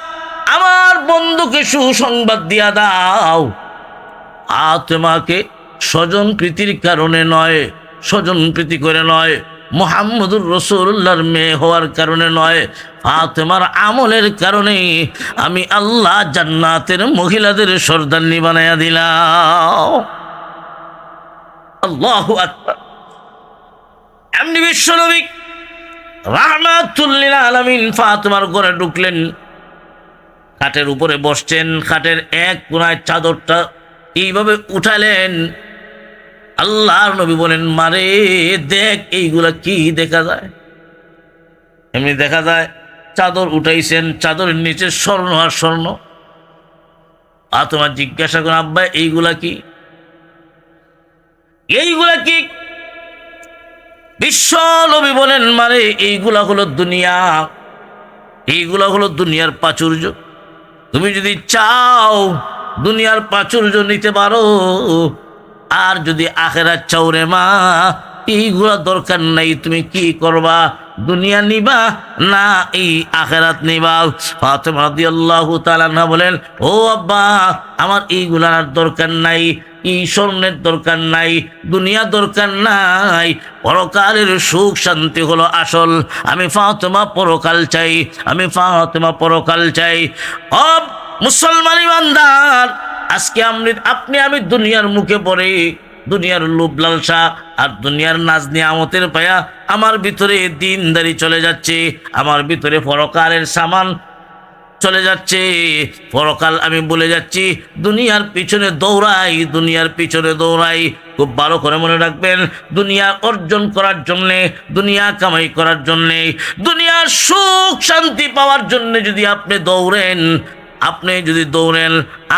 আমার বন্ধুকে সুসংবাদ দিয়া দাও, ফাতেমাকে স্বজন প্রীতির কারণে নয়, স্বজন প্রীতি করে নয়, মুহাম্মদুর রাসূলুল্লাহর মেয়ে হওয়ার কারণে নয়, ফাতেমার আমলের কারণে আমি আল্লাহ জান্নাতের মহিলাদের সর্দারনি বানাইয়া দিলাম। আল্লাহু আকবার। এমনি বিশ্বনবী রাহমাতুল লিল আলামিন ফাতেমার ঘরে ঢুকলেন, খাটের উপরে বসছেন, খাটের এক কোণায় চাদরটা এইভাবে উঠালেন। আল্লাহর নবী বলেন, মারে দেখ এইগুলা কি দেখা যায়? এমনি দেখা যায় চাদর উঠাইছেন, চাদরের নিচে স্বর্ণ আর স্বর্ণ। ফাতেমা জিজ্ঞাসা করেন, আব্বা এইগুলা কি? এইগুলা কি? বিশ্ব নবী বলেন, মারে এইগুলা হলো দুনিয়া, এইগুলা হলো দুনিয়ার প্রাচুর্য। তুমি যদি চাও দুনিয়ার প্রাচুর্য নিতে পারো, আর যদি আখেরাত চাও রে মা, এইগুলা দরকার নাই, তুমি কি করবা? দুনিয়া নিবা না এই আখেরাত নিবা? ফাতেমা রাদিয়াল্লাহু তাআলা আনহা বলেন, ও আব্বা, আমার এইগুলার দরকার নাই, এই স্বর্ণের দরকার নাই, দুনিয়া দরকার নাই, পরকালের সুখ শান্তি হলো আসল। আমি ফাতেমা পরকাল চাই, আমি ফাতেমা পরকাল চাই। ও মুসলমান ইমানদার, আজকে আমি দুনিয়ার মুখে পড়ে দুনিয়ার লোভ লালসা আর দুনিয়ার নাজ নিয়ামতের পায়া আমার ভিতরে দিনদারি চলে যাচ্ছে, আমার ভিতরে পরকালের সামান চলে যাচ্ছে, পরকাল আমি বলে যাচ্ছি, দুনিয়ার পিছনে দৌড়াই, দুনিয়ার পিছনে দৌড়াই। খুব ভালো করে মনে রাখবেন, দুনিয়া অর্জন করার জন্যে, দুনিয়া কামাই করার জন্যে, দুনিয়ার সুখ শান্তি পাওয়ার জন্যে যদি আপনি দৌড়েন, আপনি যদি দৌড়েন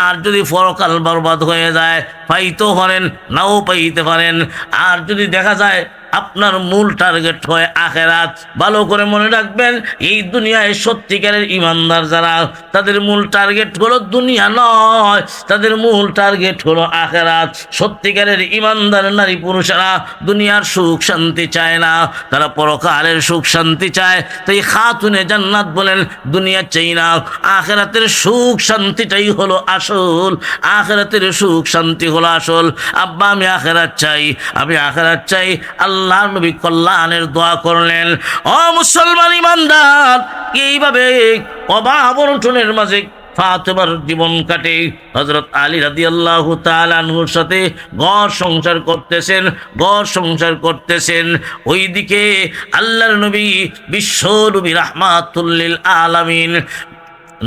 আর যদি পরকাল বরবাদ হয়ে যায়, পাইতেও পারেন নাও পাইতে পারেন। আর যদি দেখা যায় আপনার মূল টার্গেট হয় আখেরাত, ভালো করে মনে রাখবেন, এই দুনিয়ায় সত্যিকারের ইমানদার যারা, তাদের মূল টার্গেট হলো দুনিয়া নয়, তাদের মূল টার্গেট হলো আখেরাত। সত্যিকারের ইমানদার নারী পুরুষেরা দুনিয়ার সুখ শান্তি চায় না, তারা পরকালের সুখ শান্তি চায়। তাই খাতুনে জান্নাত বলেন, দুনিয়া চাই না, আখেরাতের সুখ শান্তিটাই হলো আসল, আখেরাতের সুখ শান্তি হলো আসল। আব্বা আমি আখেরাত চাই, আমি আখেরাত চাই। আল্লাহ নবী কল্যাণের দোয়া করলেন। ও মুসলমান ইমানদার, এইভাবে অভাব অনটনের মাঝে ফাতেমার জীবন কাটে। হযরত আলী রাদিয়াল্লাহু তাআলা আনহুর সাথে ঘর সংসার করতেছেন, ঘর সংসার করতেছেন। ওইদিকে আল্লাহর নবী বিশ্ব নবী রাহমাতুল লিল আলামিন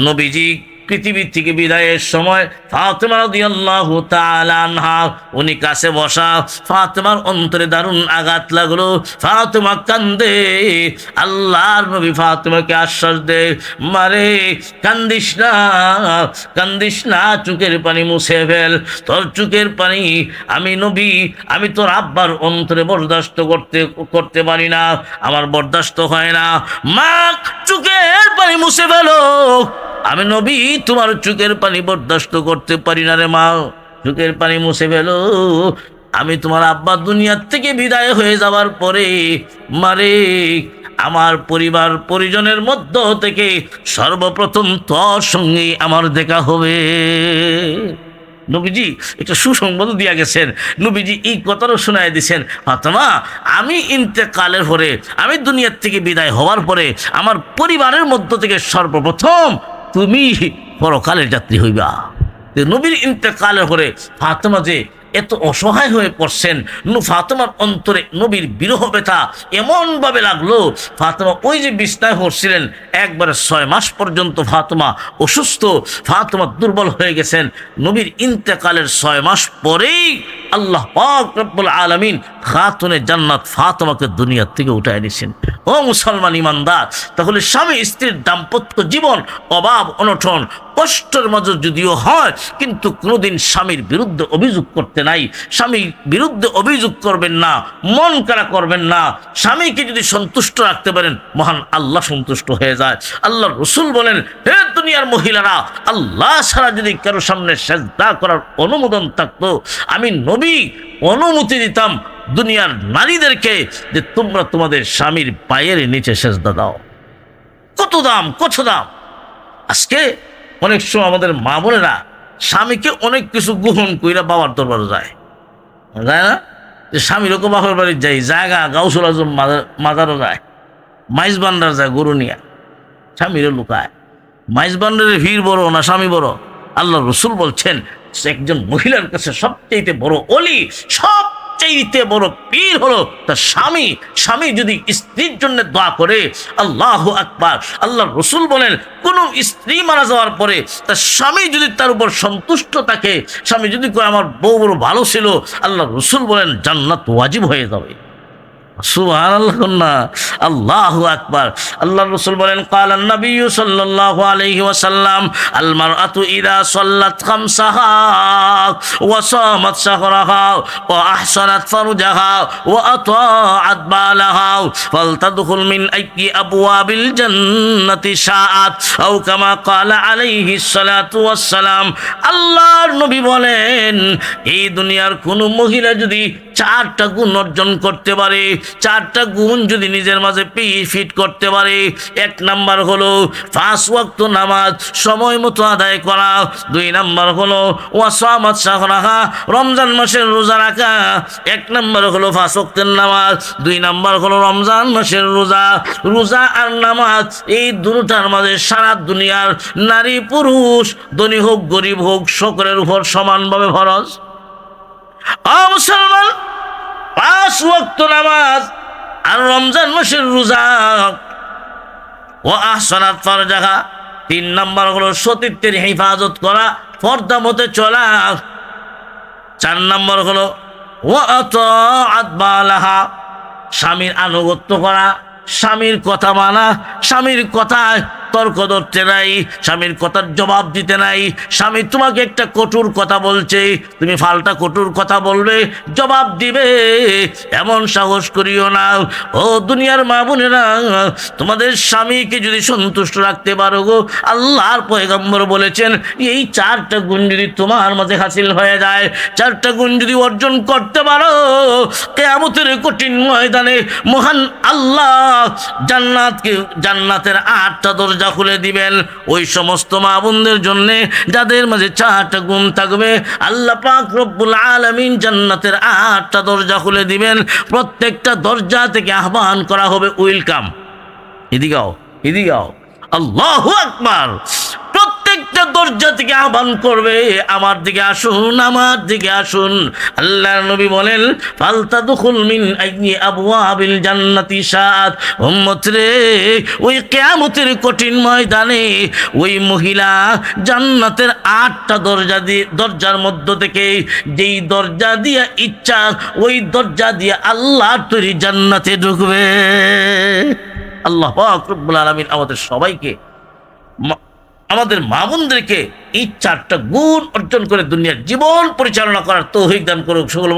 নবীজি পৃথিবী থেকে বিদায়ের সময় ফাতেমা রাদিয়াল্লাহু তাআলা আনহা উনি কাছে বসা। ফাতেমার অন্তরে দারুণ আঘাত লাগলো, ফাতেমা কান্দে। আল্লাহর নবী ফাতেমাকে আশ্বাস দেয়, মারে কান্দিস না, কান্দিস না, চোখের পানি মুছে ফেল, তোর চোখের পানি আমি নবী, আমি তোর আব্বার অন্তরে বরদাস্ত করতে পারি না, আমার বরদাস্ত হয় না। মা চোখের পানি মুছে ফেলো, আমি নবী তোমার চোখের পানি বরদাস্ত করতে পারি না রে মা, চোখের পানি মুছে ফেলো। আমি তোমার আব্বা দুনিয়ার থেকে বিদায় হয়ে যাওয়ার পরে মারে আমার পরিবার পরিজনের মধ্য থেকে সর্বপ্রথম তোর সঙ্গে আমার দেখা হবে। নবীজি একটা সুসংবাদ দিয়া গেছেন, নবীজি এই কথাটাও শোনায় দিছেন, ফাতেমা আমি ইন্তেকালের পরে, আমি দুনিয়ার থেকে বিদায় হওয়ার পরে আমার পরিবারের মধ্য থেকে সর্বপ্রথম তুমি পরকালের যাত্রী হইবা। নবীর ইন্তেকালের পরে ফাতেমা যে এত অসহায় হয়ে পড়ছেন, ফাতেমার অন্তরে নবীর বিরহ ব্যথা এমনভাবে লাগলো, ফাতেমা ওই যে বিছনায় পড়ছিলেন, একবারে 6 মাস পর্যন্ত ফাতেমা অসুস্থ, ফাতেমা দুর্বল হয়ে গেছেন। নবীর ইন্তেকালের 6 মাস পরেই আল্লাহ পাক রব্বুল আলামিন খাতুনে জান্নাত ফাতেমাকে দুনিয়ার থেকে উঠায় নিয়েছেন। ও মুসলমান ইমানদার, তাহলে স্বামী স্ত্রীর দাম্পত্য জীবন অভাব অনটন কষ্টের মাঝে যদিও হয়, কিন্তু কোনোদিন স্বামীর বিরুদ্ধে অভিযোগ করতে নাই, স্বামীর বিরুদ্ধে অভিযোগ করবেন না, মন খারাপ করবেন না। স্বামীকে যদি সন্তুষ্ট রাখতে পারেন, মহান আল্লাহ সন্তুষ্ট হয়ে যায়। আল্লাহ রসুল বলেন, হে দুনিয়ার মহিলারা, আল্লাহ ছাড়া যদি কারো সামনে সেজদা করার অনুমোদন থাকতো, আমি নবী অনুমতি দিতাম দুনিয়ার নারীদেরকে যে তোমরা তোমাদের স্বামীর পায়ের নিচে সেজদা দাও। কত দাম, কত দাম! আজকে অনেক সময় আমাদের মা বোনেরা স্বামীকে অনেক কিছু গ্রহণ কইরা বাবার দরবারে যায়, যায় না? যে স্বামীর ওকে বাপের বাড়ির যাই, জায়গা গাউসুল আজম মাজারও যায়, মাইজ বান্ডার যায় গরু নিয়ে, স্বামীরও লুকায়। মাইজ বান্ডারের ভিড় বড় না স্বামী বড়? আল্লাহ রসুল বলছেন, একজন মহিলার কাছে সবচেয়ে বড় অলি, সবচেয়ে বড় পীর হলো তার স্বামী। স্বামী যদি স্ত্রীর জন্য দোয়া করে, আল্লাহু আকবার, আল্লাহ রসুল বলেন, কোন স্ত্রী মারা যাওয়ার পরে তার স্বামী যদি তার উপর সন্তুষ্ট থাকে, স্বামী যদি কয় আমার বউ বড় ভালো ছিল, আল্লাহ রসুল বলেন জান্নাত ওয়াজিব হয়ে যাবে। সুবহানাল্লাহ, না আল্লাহু আকবার। আল্লাহ রাসূল বলেন, ক্বালা নবী সাল্লাল্লাহু আলাইহি ওয়াসাল্লাম, আল মারআতু ইযা সাল্লাত খামসাহা ওয়া সামাত শাহরাহা ওয়া আহসানাত ফারজাহা ওয়া আতাআত বালাহা ফালতাদখুল মিন আইয়ি আবওয়াবিল জান্নাতি শাআত আও কামা ক্বালা আলাইহি সালাতু ওয়াস সালাম। আল্লাহর নবী বলেন, এই দুনিয়ার কোন মহিলা যদি 4টা গুণ অর্জন করতে পারে, 4টা গুণ যদি নিজের মাঝে ফিট করতে পারে, 1 নাম্বার হলো 5 ওয়াক্ত নামাজ সময় মতো আদায় করা, 2 নাম্বার হলো ওয়াসামাত শাহরাহা রমজান মাসের রোজা রাখা, 1 নাম্বার হলো 5 ওয়াক্তের নামাজ, 2 নাম্বার হলো রমজান মাসের রোজা। রোজা আর নামাজ এই দুটোটার মাঝে সারা দুনিয়ার নারী পুরুষ, ধনী হোক গরিব হোক, সকলের উপর সমানভাবে ফরজ। মুসলমান, 5 ওয়াক্ত নামাজ আর রমজান মাসের রোজা। ও আহসানাত ফারজাহা, 3 নম্বর হলো সতীত্বের হেফাজত করা, পর্দা মতে চলা। 4 নম্বর হলো ও আতাআত বালাহা, স্বামীর আনুগত্য করা, স্বামীর কথা মানা, স্বামীর কথায় তর্ক ধরতে নাই, স্বামীর কথার জবাব দিতে নাই। স্বামী তোমাকে একটা কটুর কথা বলছে, তুমি পাল্টা কটুর কথা বলবে, জবাব দিবে, এমন সাহস করিও না। ও দুনিয়ার মা বোনেরা, তোমাদের স্বামীকে যদি সন্তুষ্ট রাখতে পারো গো, আল্লাহর পয়গম্বর বলেছেন এই 4টা গুণ যদি তোমার মাঝে হাসিল হয়ে যায়, 4টা গুণ যদি অর্জন করতে পারো, কিয়ামতের কঠিন ময়দানে মহান আল্লাহ জান্নাতের 8টা দরজা খুলে দিবেন ওই সমস্ত মা বোনদের জন্য যাদের মাঝে 4টা গুণ থাকবে। আল্লাহ পাক রব্বুল আলামিন জান্নাতের 8টা দরজা খুলে দিবেন, প্রত্যেকটা দরজা থেকে আহ্বান করা হবে ওয়েলকাম, এদিকে আও, এদিকে আও, আল্লাহু আকবার। প্রত্যেকটা দরজা থেকে আহ্বান করবে, আমার দিকে আসুন, আমার দিকে আসুন। আল্লাহর নবী বলেন ফালতাদখুল মিন আইয়ি আবওয়াবিল জান্নাতি শাআত। উম্মত রে, ওই কিয়ামতের কঠিন ময়দানে ওই মহিলা জান্নাতের 8টা দরজার মধ্য থেকে যেই দরজা দিয়ে ইচ্ছা ওই দরজা দিয়ে আল্লাহর তৈরি জান্নাতে ঢুকবে। আল্লাহ পাক রব্বুল আলামিন আমাদের সবাইকে, আমাদের মা বোনদেরকে এই 4টা গুণ অর্জন করে দুনিয়ার জীবন পরিচালনা করার তৌফিক দান করুক। সকল